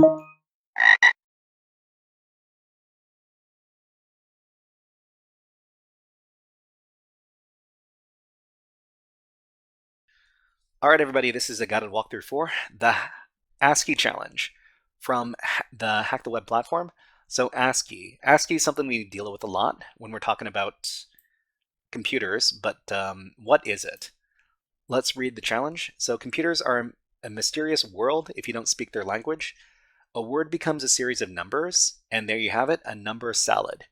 All right, everybody, this is a guided walkthrough for the ASCII challenge from the Hack the Web platform. So ASCII is something we deal with a lot when we're talking about computers, but what is it? Let's read the challenge. So computers are a mysterious world if you don't speak their language. A word becomes a series of numbers, and there you have it, a number salad.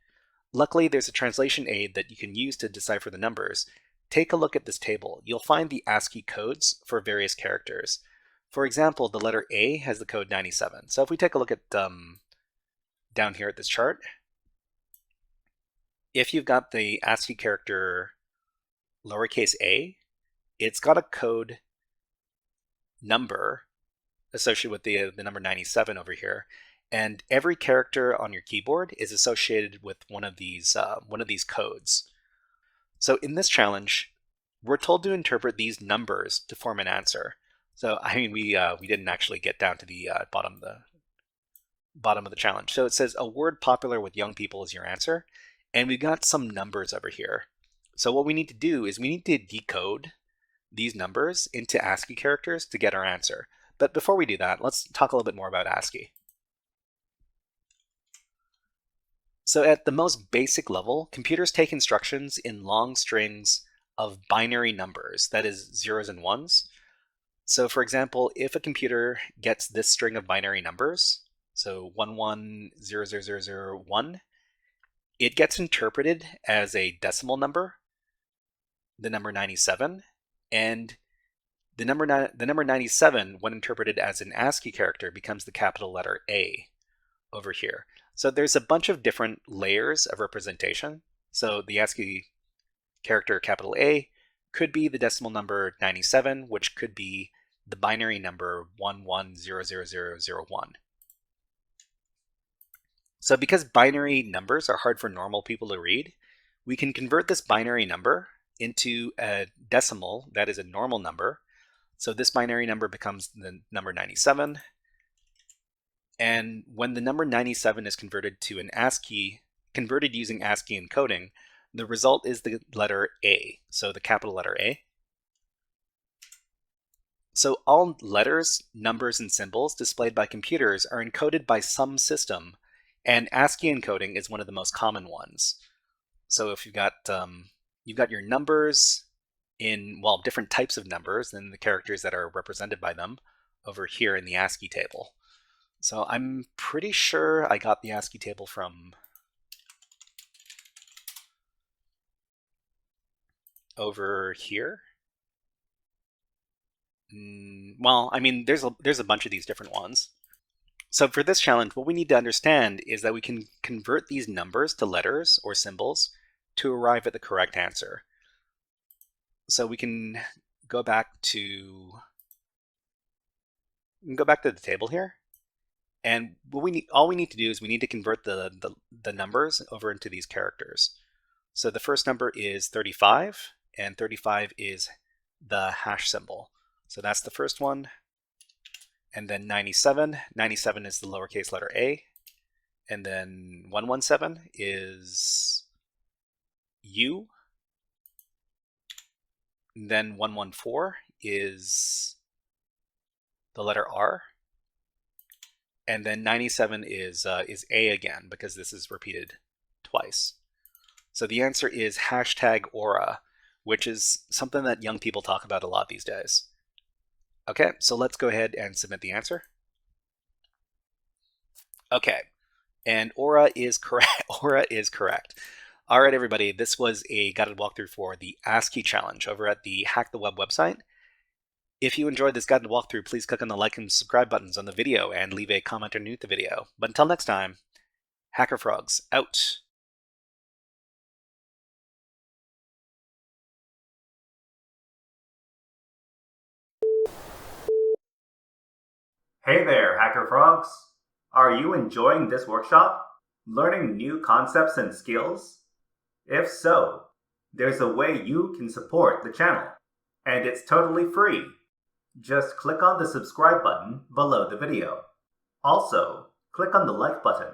Luckily, there's a translation aid that you can use to decipher the numbers. Take a look at this table. You'll find the ASCII codes for various characters. For example, the letter A has the code 97. So if we take a look at down here at this chart, if you've got the ASCII character lowercase a, it's got a code number associated with the number 97 over here. And every character on your keyboard is associated with one of these codes. So in this challenge, we're told to interpret these numbers to form an answer. So I mean, we didn't actually get down to the bottom of the challenge. So it says a word popular with young people is your answer, and we've got some numbers over here. So what we need to do is we need to decode these numbers into ASCII characters to get our answer. But before we do that, let's talk a little bit more about ASCII. So at the most basic level, computers take instructions in long strings of binary numbers, that is zeros and ones. So for example, if a computer gets this string of binary numbers, so 11000001, it gets interpreted as a decimal number, the number 97, and the number 97, when interpreted as an ASCII character, becomes the capital letter A over here. So there's a bunch of different layers of representation. So the ASCII character capital A could be the decimal number 97, which could be the binary number 11000001. So because binary numbers are hard for normal people to read, we can convert this binary number into a decimal that is a normal number. So this binary number becomes the number 97. And when the number 97 is converted to an ASCII, converted using ASCII encoding, the result is the letter A, so the capital letter A. So all letters, numbers, and symbols displayed by computers are encoded by some system, and ASCII encoding is one of the most common ones. So if you've got your numbers in, well, different types of numbers and the characters that are represented by them over here in the ASCII table. So I'm pretty sure I got the ASCII table from over here. Well, I mean, there's a bunch of these different ones. So for this challenge, what we need to understand is that we can convert these numbers to letters or symbols to arrive at the correct answer. So we can go back to the table here. And all we need to do is we need to convert the numbers over into these characters. So the first number is 35, and 35 is the hash symbol. So that's the first one. And then 97. 97 is the lowercase letter a. And then 117 is U. And then 114 is the letter R. And then 97 is A again, because this is repeated twice. So the answer is hashtag Aura, which is something that young people talk about a lot these days. Okay, so let's go ahead and submit the answer. Okay, and Aura is correct. Aura is correct. All right, everybody, this was a guided walkthrough for the ASCII challenge over at the Hack the Web website. If you enjoyed this guided walkthrough, please click on the like and subscribe buttons on the video and leave a comment underneath the video. But until next time, HackerFrogs out. Hey there, HackerFrogs! Are you enjoying this workshop? Learning new concepts and skills? If so, there's a way you can support the channel, and it's totally free. Just click on the subscribe button below the video. Also, click on the like button.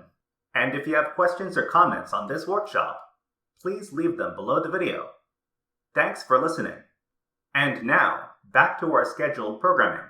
And if you have questions or comments on this workshop, please leave them below the video. Thanks for listening. And now, back to our scheduled programming.